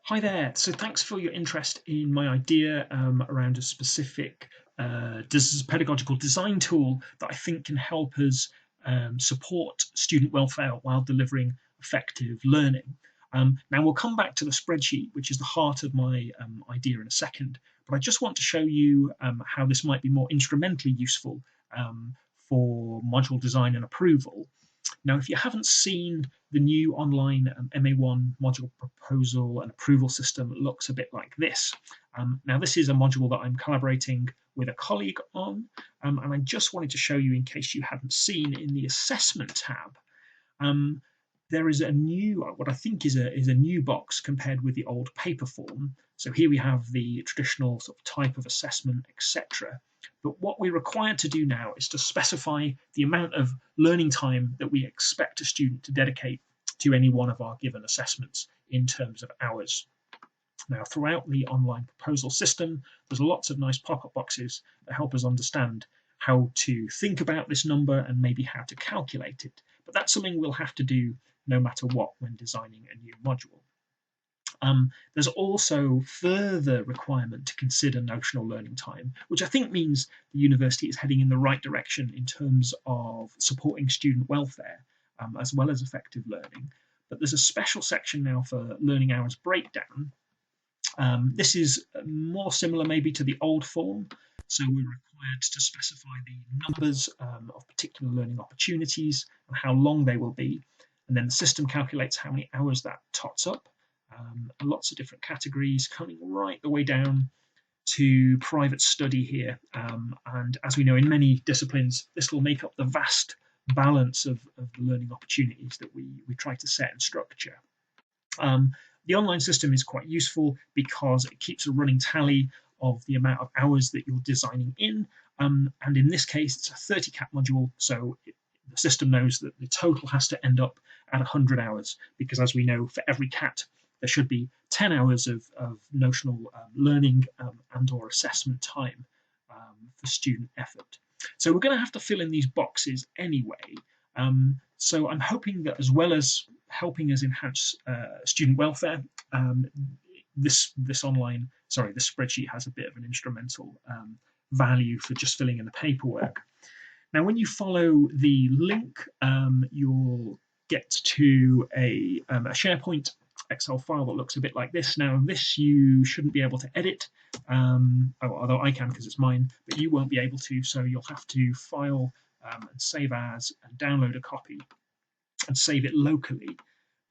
Hi there. So thanks for your interest in my idea around a specific pedagogical design tool that I think can help us support student welfare while delivering effective learning. Now we'll come back to the spreadsheet, which is the heart of my idea in a second, but I just want to show you how this might be more instrumentally useful for module design and approval. Now, if you haven't seen the new online MA1 module proposal and approval system, it looks a bit like this. Now, this is a module that I'm collaborating with a colleague on, and I just wanted to show you, in case you hadn't seen, in the assessment tab, there is a new, what I think is a new box compared with the old paper form. So here we have the traditional sort of type of assessment, etc. But what we're required to do now is to specify the amount of learning time that we expect a student to dedicate to any one of our given assessments in terms of hours. Now, throughout the online proposal system, there's lots of nice pop-up boxes that help us understand how to think about this number and maybe how to calculate it. But that's something we'll have to do no matter what when designing a new module. There's also further requirement to consider notional learning time, which I think means the university is heading in the right direction in terms of supporting student welfare as well as effective learning. But there's a special section now for learning hours breakdown. This is more similar maybe to the old form. So we're required to specify the numbers of particular learning opportunities and how long they will be. And then the system calculates how many hours that tots up. Lots of different categories coming right the way down to private study here. And as we know, in many disciplines, this will make up the vast balance of the learning opportunities that we try to set and structure. The online system is quite useful because it keeps a running tally of the amount of hours that you're designing in. And in this case, it's a 30 CAT module, so the system knows that the total has to end up at 100 hours, because as we know, for every CAT, there should be 10 hours of notional learning and or assessment time for student effort. So we're going to have to fill in these boxes anyway. So I'm hoping that as well as helping us enhance student welfare, this spreadsheet has a bit of an instrumental value for just filling in the paperwork. Now, when you follow the link, you'll get to a SharePoint Excel file that looks a bit like this. Now, this you shouldn't be able to edit, although I can because it's mine, but you won't be able to, so you'll have to file and save as and download a copy and save it locally,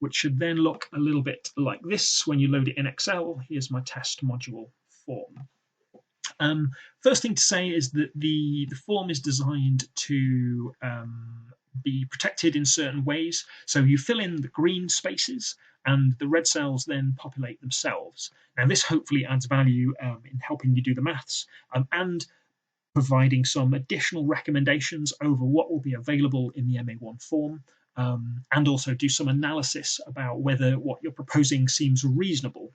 which should then look a little bit like this when you load it in Excel. Here's my test module form. First thing to say is that the form is designed to be protected in certain ways. So you fill in the green spaces and the red cells then populate themselves. Now this hopefully adds value in helping you do the maths and providing some additional recommendations over what will be available in the MA1 form, and also do some analysis about whether what you're proposing seems reasonable.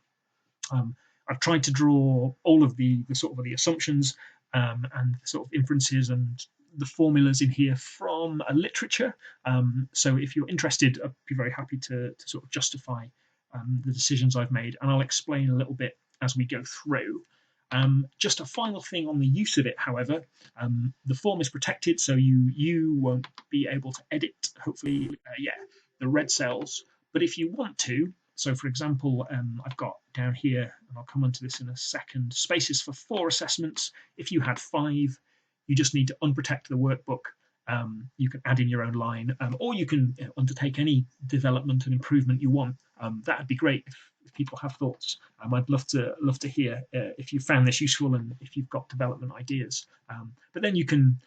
I've tried to draw all of the sort of the assumptions and sort of inferences and the formulas in here from a literature. So if you're interested, I'd be very happy to sort of justify the decisions I've made, and I'll explain a little bit as we go through. Just a final thing on the use of it, however, the form is protected, so you won't be able to edit, hopefully, the red cells. But if you want to, so for example, I've got down here, and I'll come onto this in a second, spaces for 4 assessments. If you had 5, you just need to unprotect the workbook. You can add in your own line, or you can undertake any development and improvement you want. That'd be great if people have thoughts. I'd love to hear if you found this useful and if you've got development ideas. But then you can,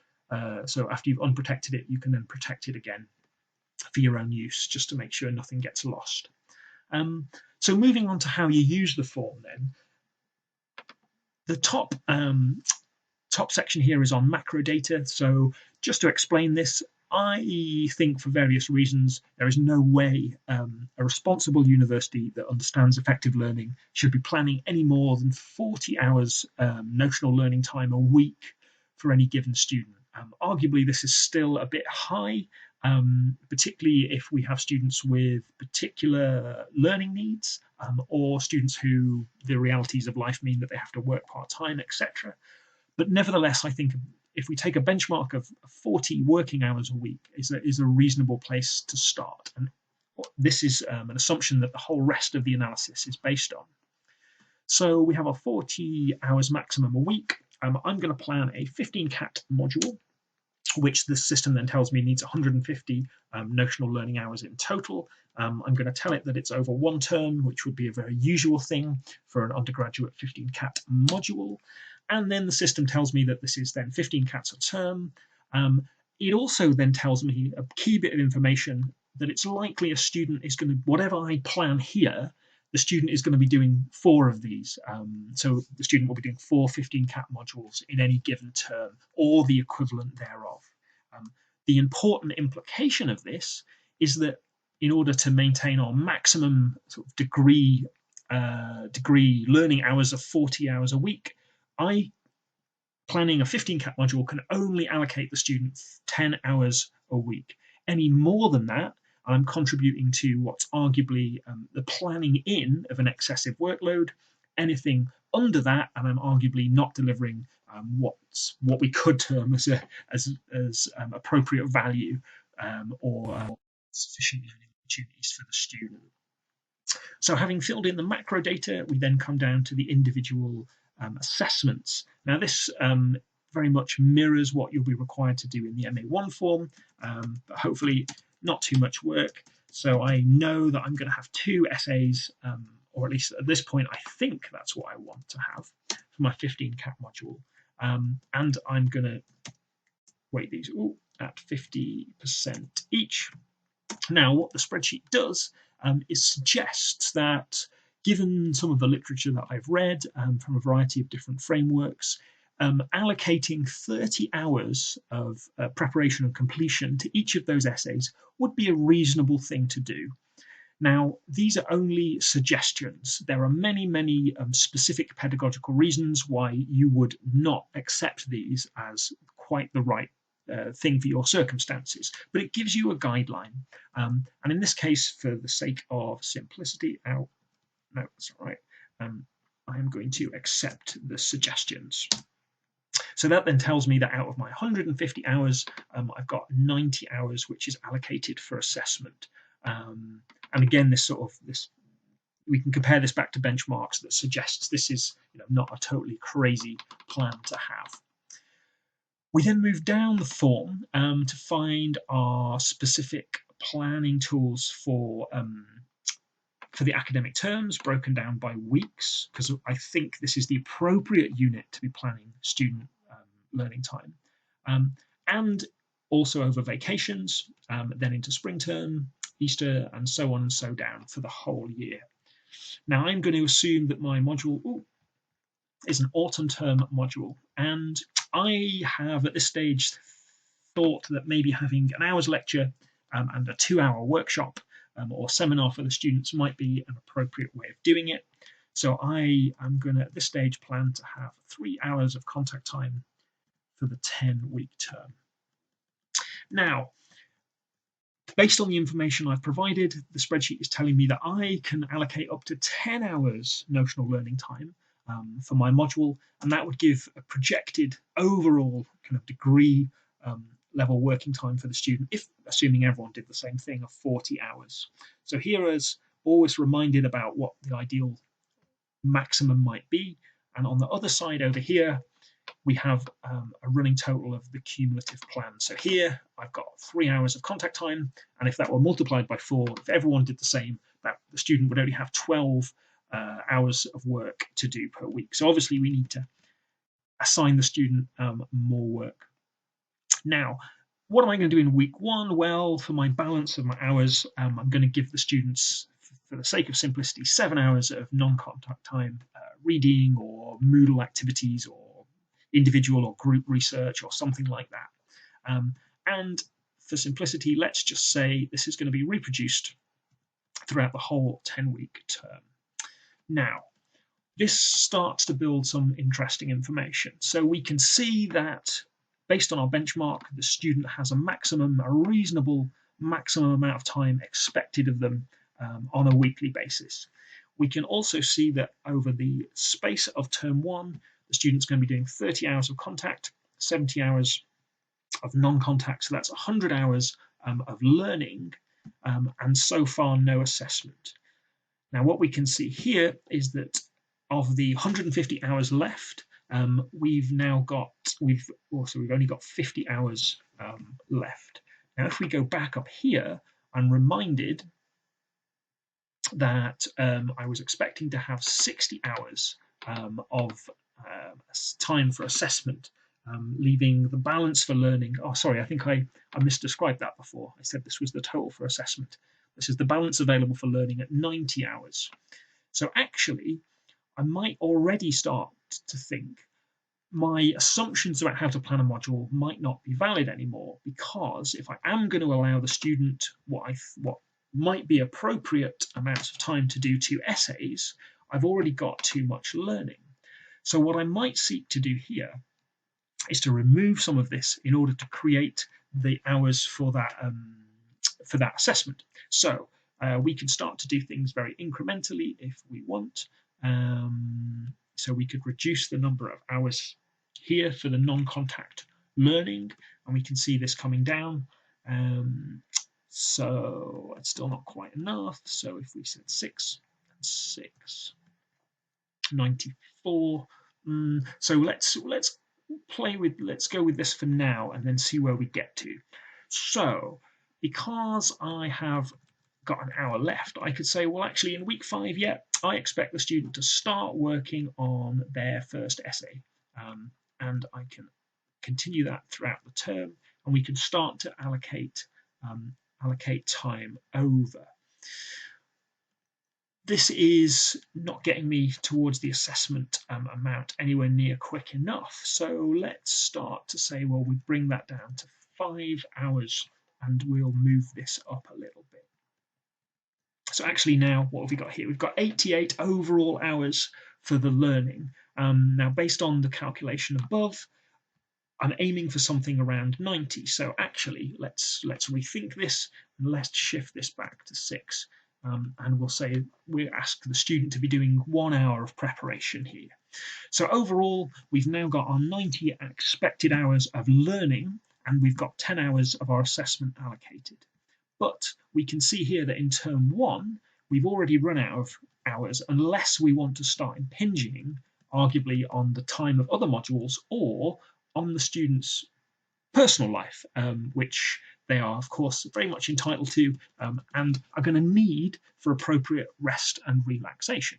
so after you've unprotected it, you can then protect it again for your own use, just to make sure nothing gets lost. So moving on to how you use the form then. The top section here is on macro data. So just to explain this, I think for various reasons, there is no way a responsible university that understands effective learning should be planning any more than 40 hours notional learning time a week for any given student. Arguably, this is still a bit high, particularly if we have students with particular learning needs, or students who the realities of life mean that they have to work part-time, etc. But nevertheless, I think if we take a benchmark of 40 working hours a week is a reasonable place to start. And this is an assumption that the whole rest of the analysis is based on. So we have a 40 hours maximum a week. I'm going to plan a 15 CAT module, which the system then tells me needs 150 notional learning hours in total. I'm going to tell it that it's over one term, which would be a very usual thing for an undergraduate 15 CAT module. And then the system tells me that this is then 15 CATs a term. It also then tells me a key bit of information that it's likely a student is going to, whatever I plan here, the student is going to be doing 4 of these. So the student will be doing 4 15 CAT modules in any given term, or the equivalent thereof. The important implication of this is that in order to maintain our maximum sort of degree learning hours of 40 hours a week, planning a 15 CAT module can only allocate the student 10 hours a week. Any more than that, I'm contributing to what's arguably the planning in of an excessive workload. Anything under that, and I'm arguably not delivering what we could term as appropriate value or sufficient learning opportunities for the student. So having filled in the macro data, we then come down to the individual assessments. Now this very much mirrors what you'll be required to do in the MA1 form, but hopefully not too much work. So I know that I'm going to have 2 essays, or at least at this point I think that's what I want to have for my 15 CAT module. And I'm going to weight these at 50% each. Now what the spreadsheet does is suggests that, given some of the literature that I've read from a variety of different frameworks, allocating 30 hours of preparation and completion to each of those essays would be a reasonable thing to do. Now, these are only suggestions. There are many, many specific pedagogical reasons why you would not accept these as quite the right thing for your circumstances, but it gives you a guideline. And in this case, for the sake of simplicity, no, that's all right. I am going to accept the suggestions. So that then tells me that out of my 150 hours, I've got 90 hours which is allocated for assessment. And again, this we can compare this back to benchmarks that suggests this is not a totally crazy plan to have. We then move down the form to find our specific planning tools for the academic terms, broken down by weeks, because I think this is the appropriate unit to be planning student learning time, and also over vacations, then into spring term, Easter, and so on and so down for the whole year. Now I'm going to assume that my module is an autumn term module, and I have at this stage thought that maybe having an hour's lecture and a 2-hour workshop or seminar for the students might be an appropriate way of doing it. So I am going to, at this stage, plan to have 3 hours of contact time for the 10-week term. Now, based on the information I've provided, the spreadsheet is telling me that I can allocate up to 10 hours notional learning time for my module, and that would give a projected overall kind of degree level working time for the student, if assuming everyone did the same thing, of 40 hours. So here is always reminded about what the ideal maximum might be, and on the other side over here we have a running total of the cumulative plan. So here I've got 3 hours of contact time, and if that were multiplied by 4, if everyone did the same, that the student would only have 12 hours of work to do per week. So obviously we need to assign the student more work. Now, what am I going to do in week 1? Well, for my balance of my hours, I'm going to give the students, for the sake of simplicity, 7 hours of non-contact time, reading or Moodle activities or individual or group research or something like that. And for simplicity, let's just say this is going to be reproduced throughout the whole 10-week term. Now, this starts to build some interesting information. So we can see that based on our benchmark, the student has a reasonable maximum amount of time expected of them on a weekly basis. We can also see that over the space of term 1, the student's going to be doing 30 hours of contact, 70 hours of non-contact, so that's 100 hours of learning, and so far no assessment. Now what we can see here is that of the 150 hours left, we've only got 50 hours left. Now if we go back up here, I'm reminded that I was expecting to have 60 hours of time for assessment, leaving the balance for learning. Oh, sorry, I think I misdescribed that before. I said this was the total for assessment. This is the balance available for learning at 90 hours. So actually, I might already start to think my assumptions about how to plan a module might not be valid anymore, because if I am going to allow the student what might be appropriate amounts of time to do 2 essays, I've already got too much learning. So what I might seek to do here is to remove some of this in order to create the hours for that assessment. So we can start to do things very incrementally if we want. So we could reduce the number of hours here for the non-contact learning, and we can see this coming down. So it's still not quite enough. So if we said 6 and 6, 94. So let's go with this for now and then see where we get to. So because I have got an hour left, I could say, well, actually in week 5, yeah, I expect the student to start working on their first essay, and I can continue that throughout the term, and we can start to allocate time over. This is not getting me towards the assessment amount anywhere near quick enough. So let's start to say, well, we bring that down to 5 hours and we'll move this up a little bit. So actually now, what have we got here? We've got 88 overall hours for the learning. Now, based on the calculation above, I'm aiming for something around 90. So actually, let's rethink this and let's shift this back to 6. And we'll say we ask the student to be doing 1 hour of preparation here. So overall, we've now got our 90 expected hours of learning, and we've got 10 hours of our assessment allocated. But we can see here that in term 1, we've already run out of hours, unless we want to start impinging, arguably, on the time of other modules or on the student's personal life, which they are, of course, very much entitled to and are going to need for appropriate rest and relaxation.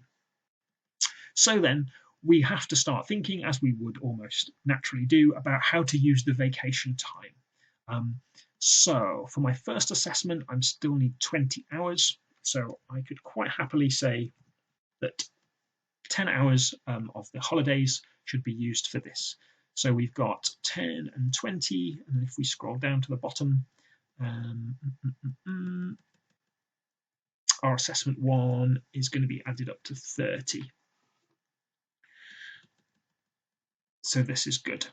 So then we have to start thinking, as we would almost naturally do, about how to use the vacation time. So for my first assessment, I still need 20 hours. So I could quite happily say that 10 hours of the holidays should be used for this. So we've got 10 and 20, and if we scroll down to the bottom, our assessment 1 is going to be added up to 30. So this is good.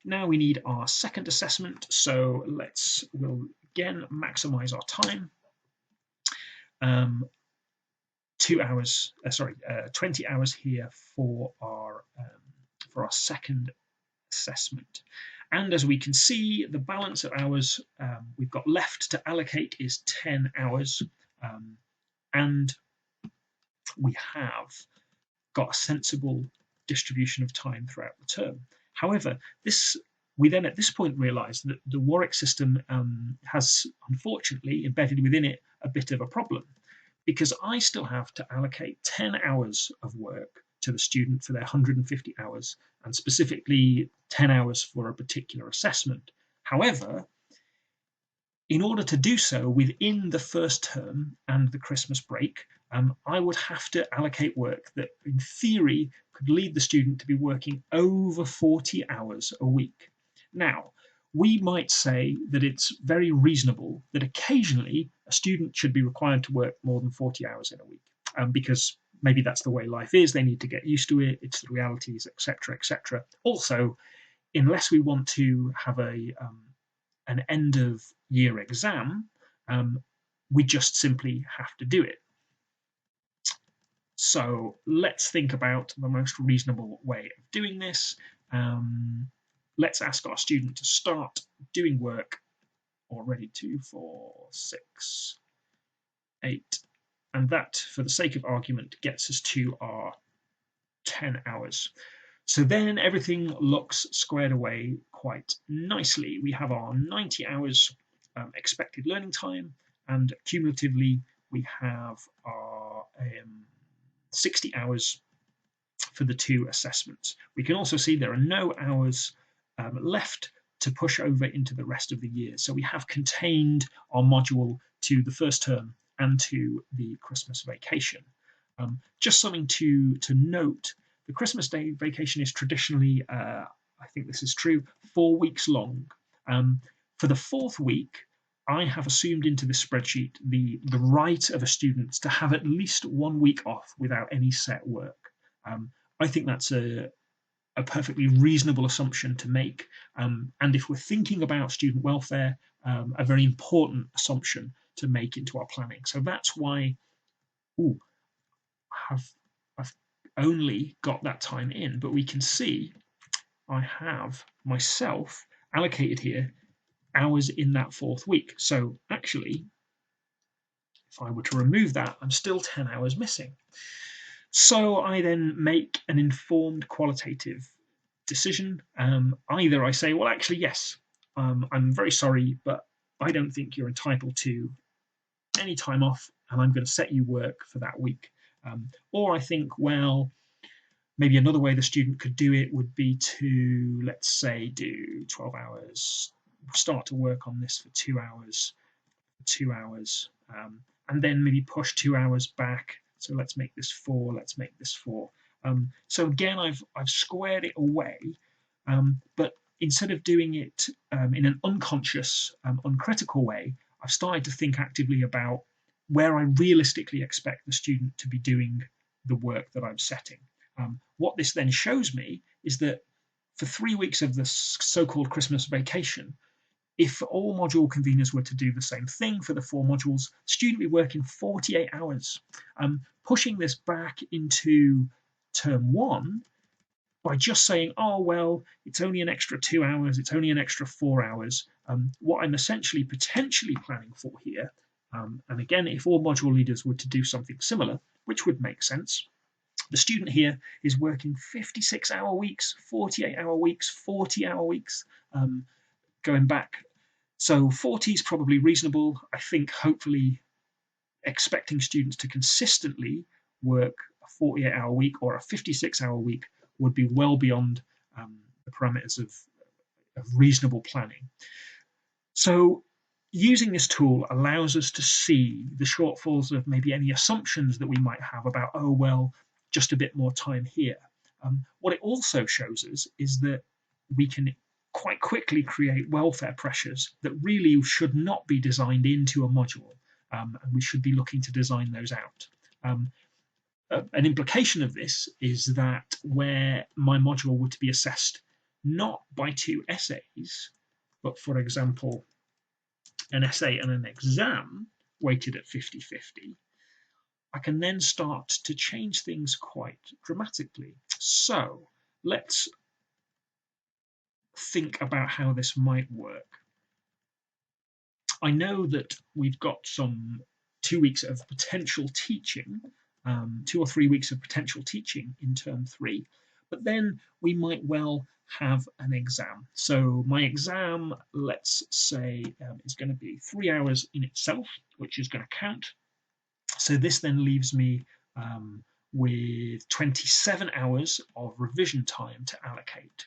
Now we need our second assessment, so we'll again maximize our time. 20 hours here for our second assessment. And as we can see, the balance of hours we've got left to allocate is 10 hours, and we have got a sensible distribution of time throughout the term. However, we then at this point realise that the Warwick system has unfortunately embedded within it a bit of a problem, because I still have to allocate 10 hours of work to the student for their 150 hours, and specifically 10 hours for a particular assessment. However, in order to do so within the first term and the Christmas break, I would have to allocate work that in theory could lead the student to be working over 40 hours a week. Now, we might say that it's very reasonable that occasionally a student should be required to work more than 40 hours in a week, because maybe that's the way life is, they need to get used to it, it's the realities, etc., etc. Also, unless we want to have an end of year exam, we just simply have to do it. So let's think about the most reasonable way of doing this. Let's ask our student to start doing work already. 2, 4, 6, 8, and that, for the sake of argument, gets us to our 10 hours. So then everything looks squared away quite nicely. We have our 90 hours expected learning time, and cumulatively we have our 60 hours for the 2 assessments. We can also see there are no hours left to push over into the rest of the year. So we have contained our module to the first term and to the Christmas vacation. Just something to note, the Christmas Day vacation is traditionally, I think this is true, 4 weeks long. For the 4th week, I have assumed into the spreadsheet the right of a student to have at least 1 week off without any set work. I think that's a perfectly reasonable assumption to make. And if we're thinking about student welfare, a very important assumption to make into our planning. So that's why I've only got that time in, but we can see I have myself allocated here hours in that 4th week. So actually, if I were to remove that, I'm still 10 hours missing. So I then make an informed qualitative decision. Either I say, well, actually, yes, I'm very sorry, but I don't think you're entitled to any time off, and I'm going to set you work for that week. Or I think, well, maybe another way the student could do it would be to, let's say, do 12 hours, start to work on this for 2 hours, and then maybe push 2 hours back. So let's make this 4, let's make this 4. So again, I've squared it away, but instead of doing it in an unconscious, uncritical way, I've started to think actively about where I realistically expect the student to be doing the work that I'm setting. What this then shows me is that for 3 weeks of the so-called Christmas vacation, if all module conveners were to do the same thing for the 4 modules, the student would be working 48 hours. Pushing this back into term 1 by just saying, oh, well, it's only an extra 2 hours, it's only an extra 4 hours. What I'm essentially potentially planning for here, and again, if all module leaders were to do something similar, which would make sense, the student here is working 56-hour weeks, 48-hour weeks, 40-hour weeks, going back. So 40 is probably reasonable. I think hopefully expecting students to consistently work a 48-hour week or a 56-hour week would be well beyond the parameters of reasonable planning. So using this tool allows us to see the shortfalls of maybe any assumptions that we might have about, oh, well, just a bit more time here. What it also shows us is that we can quite quickly create welfare pressures that really should not be designed into a module, and we should be looking to design those out. An implication of this is that where my module were to be assessed not by 2 essays, but for example, an essay and an exam weighted at 50-50, I can then start to change things quite dramatically. So let's think about how this might work. I know that we've got some 2 weeks of potential teaching, 2 or 3 weeks of potential teaching in term 3, but then we might well have an exam. So my exam, let's say, is going to be 3 hours in itself, which is going to count. So this then leaves me with 27 hours of revision time to allocate.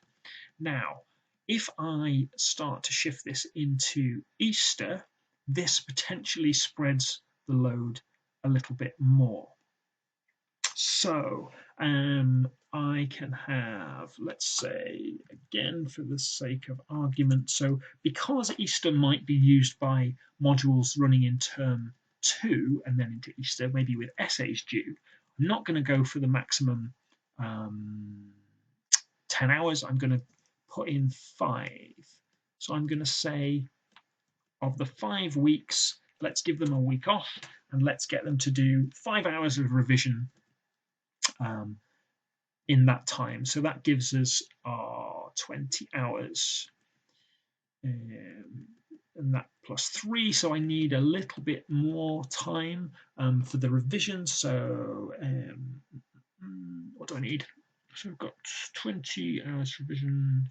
Now, if I start to shift this into Easter, this potentially spreads the load a little bit more. So I can have, let's say, again, for the sake of argument, so because Easter might be used by modules running in term 2 and then into Easter, maybe with essays due, I'm not going to go for the maximum 10 hours. I'm going to put in 5. So I'm going to say of the 5 weeks, let's give them a week off and let's get them to do 5 hours of revision in that time. So that gives us 20 hours. And that plus 3, so I need a little bit more time for the revision. So what do I need? So we've got 20 hours revision,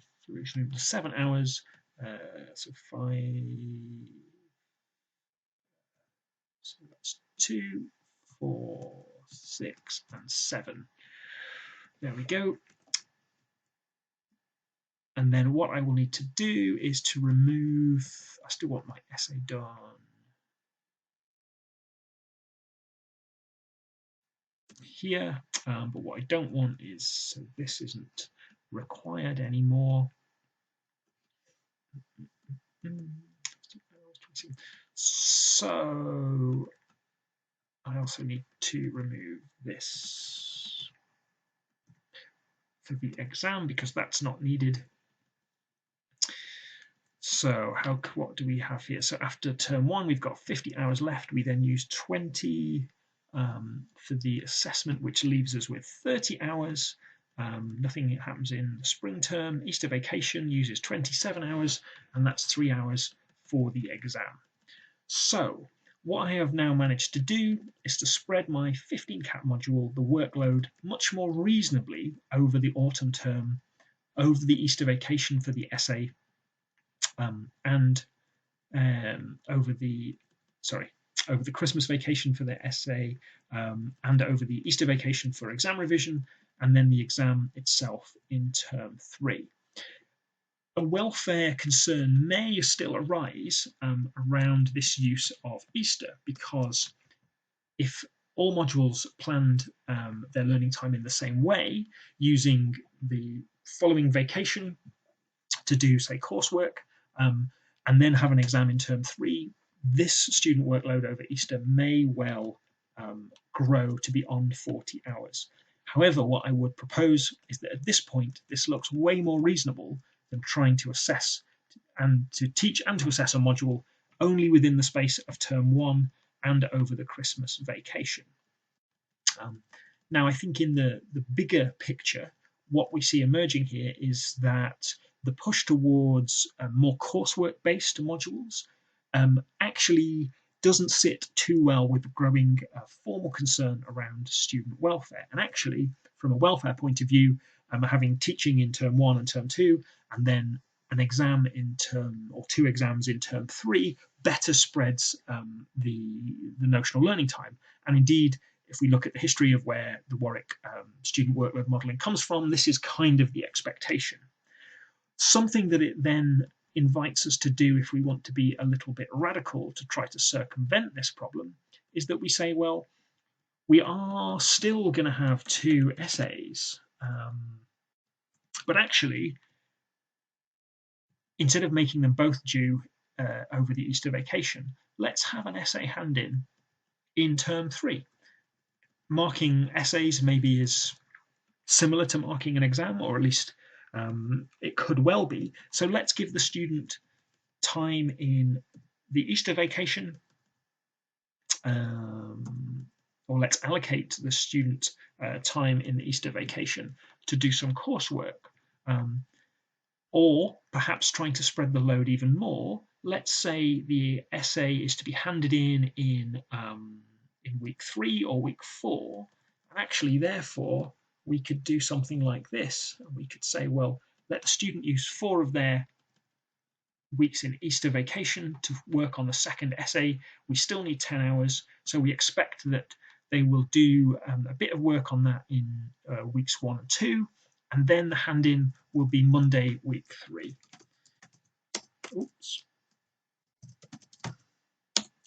7 hours, so 5. So that's 2, 4, 6, and 7. There we go. And then what I will need to do is to remove, I still want my essay done. Here, but what I don't want is, so this isn't required anymore. So I also need to remove this for the exam because that's not needed. So what do we have here? So after term 1, we've got 50 hours left. We then use 20 for the assessment, which leaves us with 30 hours. Nothing happens in the spring term. Easter vacation uses 27 hours, and that's 3 hours for the exam. So what I have now managed to do is to spread my 15 cap module, the workload, much more reasonably over the autumn term, over the Easter vacation for the essay, and over the Christmas vacation for the essay, and over the Easter vacation for exam revision, and then the exam itself in term 3. A welfare concern may still arise around this use of Easter, because if all modules planned their learning time in the same way, using the following vacation to do, say, coursework, and then have an exam in term 3, this student workload over Easter may well grow to beyond 40 hours. However, what I would propose is that at this point, this looks way more reasonable than trying to assess and to teach and to assess a module only within the space of term 1 and over the Christmas vacation. Now, I think in the bigger picture, what we see emerging here is that the push towards more coursework-based modules actually doesn't sit too well with the growing formal concern around student welfare. And actually, from a welfare point of view, having teaching in term 1 and term 2, and then an exam in term, or 2 exams in term 3, better spreads the notional learning time. And indeed, if we look at the history of where the Warwick student workload modelling comes from, this is kind of the expectation. Something that it then invites us to do, if we want to be a little bit radical to try to circumvent this problem, is that we say, well, we are still going to have 2 essays, but actually, instead of making them both due over the Easter vacation, let's have an essay in term 3. Marking essays maybe is similar to marking an exam, or at least it could well be. So let's give the student time in the Easter vacation, or let's allocate the student time in the Easter vacation to do some coursework. Or perhaps trying to spread the load even more, let's say the essay is to be handed in week 3 or week 4, and actually, therefore, we could do something like this. We could say, well, let the student use 4 of their weeks in Easter vacation to work on the second essay. We still need 10 hours, so we expect that they will do a bit of work on that in weeks 1 and 2, and then the hand-in will be Monday, week 3. Oops.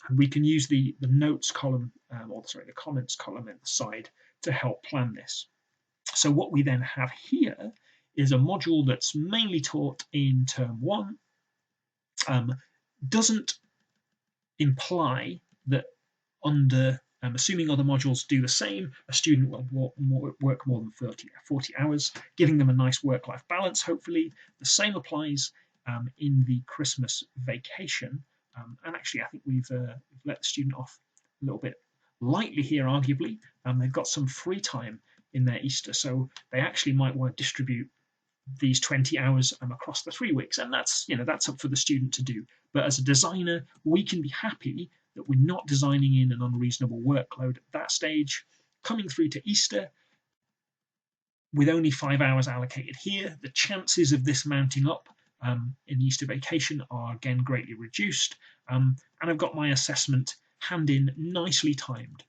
And we can use the notes column, the comments column at the side to help plan this. So what we then have here is a module that's mainly taught in term 1, doesn't imply that under Assuming other modules do the same, a student will work more than 40 hours, giving them a nice work-life balance, hopefully. The same applies in the Christmas vacation. And actually, I think we've let the student off a little bit lightly here, arguably. They've got some free time in their Easter, so they actually might want to distribute these 20 hours across the 3 weeks, and that's up for the student to do. But as a designer, we can be happy that we're not designing in an unreasonable workload at that stage. Coming through to Easter, with only 5 hours allocated here, the chances of this mounting up in Easter vacation are again greatly reduced, and I've got my assessment hand in nicely timed.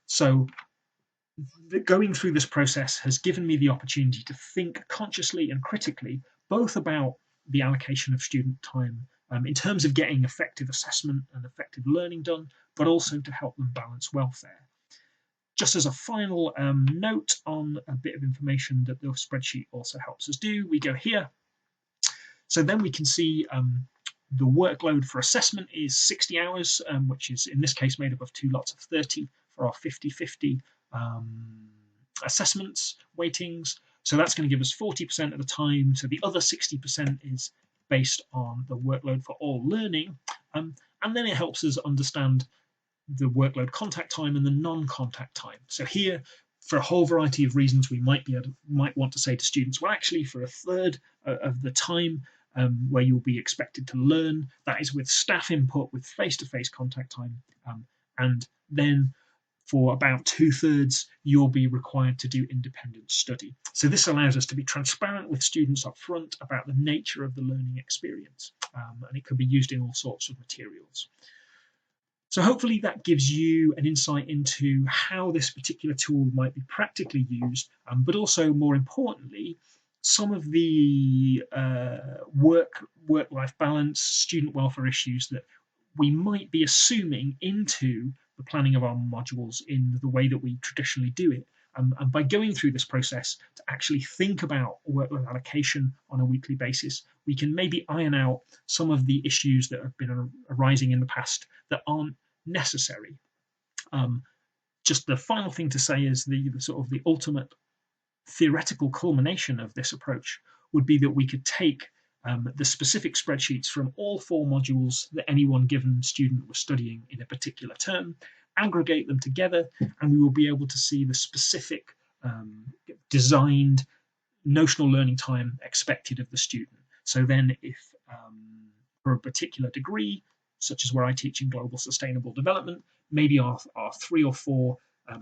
So going through this process has given me the opportunity to think consciously and critically both about the allocation of student time in terms of getting effective assessment and effective learning done, but also to help them balance welfare. Just as a final note on a bit of information that the spreadsheet also helps us do, we go here. So then we can see the workload for assessment is 60 hours, which is in this case made up of 2 lots of 30 for our 50-50 assessments, weightings. So that's going to give us 40% of the time. So the other 60% is based on the workload for all learning. And then it helps us understand the workload contact time and the non-contact time. So here, for a whole variety of reasons, we might want to say to students, well, actually, for a third of the time where you'll be expected to learn, that is with staff input, with face-to-face contact time, and then for about 2/3, you'll be required to do independent study. So this allows us to be transparent with students up front about the nature of the learning experience, and it can be used in all sorts of materials. So hopefully that gives you an insight into how this particular tool might be practically used, but also, more importantly, some of the work-life balance, student welfare issues that we might be assuming into the planning of our modules in the way that we traditionally do it. And by going through this process to actually think about workload allocation on a weekly basis, we can maybe iron out some of the issues that have been arising in the past that aren't necessary. Just the final thing to say is the sort of the ultimate theoretical culmination of this approach would be that we could take the specific spreadsheets from all 4 modules that any one given student was studying in a particular term, aggregate them together, and we will be able to see the specific designed notional learning time expected of the student. So then if for a particular degree, such as where I teach in global sustainable development, maybe our 3 or 4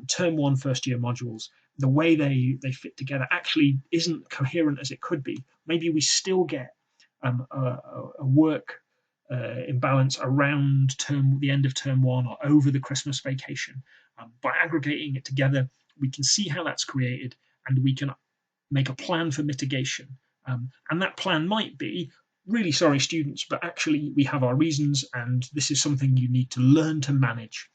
term 1 first year modules, the way they fit together actually isn't coherent as it could be. Maybe we still get a work imbalance around the end of term 1 or over the Christmas vacation. By aggregating it together, we can see how that's created, and we can make a plan for mitigation. And that plan might be, really sorry students, but actually we have our reasons, and this is something you need to learn to manage.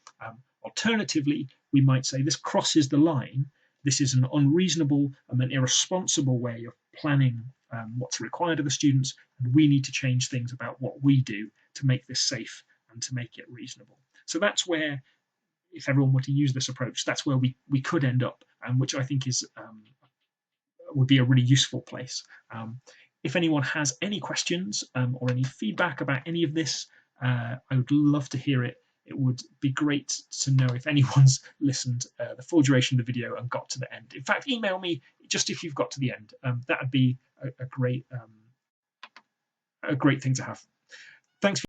Alternatively, we might say this crosses the line. This is an unreasonable and an irresponsible way of planning what's required of the students, and we need to change things about what we do to make this safe and to make it reasonable. So that's where, if everyone were to use this approach, that's where we could end up, which I think is would be a really useful place. If anyone has any questions or any feedback about any of this, I would love to hear it. It would be great to know if anyone's listened the full duration of the video and got to the end. In fact, email me just if you've got to the end. That would be a great thing to have. Thanks.